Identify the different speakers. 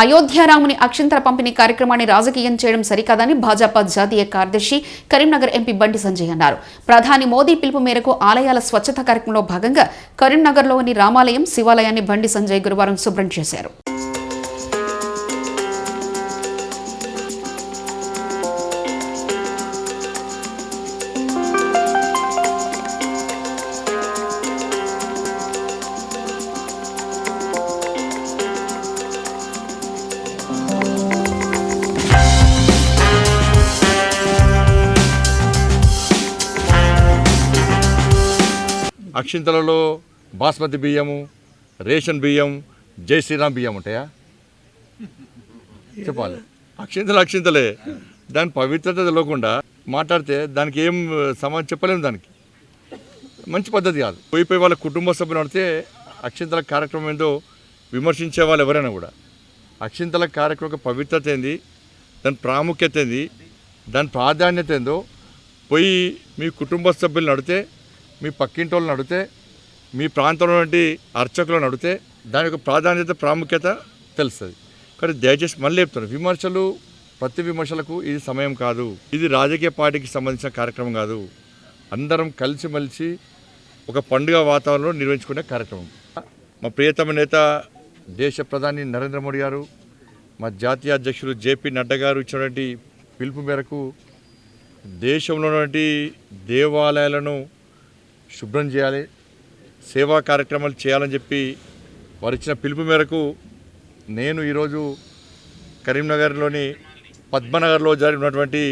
Speaker 1: అయోధ్యారాముని అక్షంతల పంపిణీ కార్యక్రమాన్ని రాజకీయం చేయడం సరికాదని భాజపా జాతీయ కార్యదర్శి కరీంనగర్ ఎంపీ బండి సంజయ్ అన్నారు. ప్రధాని మోదీ పిలుపు మేరకు ఆలయాల స్వచ్ఛత కార్యక్రమంలో భాగంగా కరీంనగర్లోని రామాలయం, శివాలయాన్ని బండి సంజయ్ గురువారం శుభ్రం చేశారు.
Speaker 2: అక్షింతలలో బాస్మతి బియ్యము, రేషన్ బియ్యం, జై శ్రీరామ్ బియ్యం ఉంటాయా? చెప్పాలి. అక్షింతలే. దాని పవిత్రత తెలియకుండా మాట్లాడితే దానికి ఏం సమాధానం చెప్పలేము. దానికి మంచి పద్ధతి కాదు. పోయిపోయి వాళ్ళ కుటుంబ సభ్యులు నడితే అక్షింతల కార్యక్రమం ఏందో విమర్శించే వాళ్ళు ఎవరైనా కూడా అక్షింతల కార్యక్రమం పవిత్రత ఏంది, దాని ప్రాముఖ్యత ఏంది, దాని ప్రాధాన్యత ఏందో పోయి మీ కుటుంబ సభ్యులు నడితే, మీ పక్కింటి వాళ్ళని అడిగితే, మీ ప్రాంతంలో అర్చకులను అడిగితే దాని యొక్క ప్రాధాన్యత ప్రాముఖ్యత తెలుస్తుంది. కానీ దయచేసి మళ్ళీ చెప్తాను, విమర్శలు ప్రతి విమర్శలకు ఇది సమయం కాదు. ఇది రాజకీయ పార్టీకి సంబంధించిన కార్యక్రమం కాదు. అందరం కలిసిమెలిసి ఒక పండుగ వాతావరణంలో నిర్వహించుకునే కార్యక్రమం. మా ప్రియతమ నేత దేశ ప్రధాని నరేంద్ర మోడీ గారు, మా జాతీయ అధ్యక్షులు జేపీ నడ్డా గారు ఇచ్చినటువంటి పిలుపు మేరకు దేశంలో ఉన్నటువంటి దేవాలయాలను శుభ్రం చేయాలి, సేవా కార్యక్రమాలు చేయాలని చెప్పి వారు ఇచ్చిన పిలుపు మేరకు నేను ఈరోజు కరీంనగర్లోని పద్మనగర్లో జరిగినటువంటి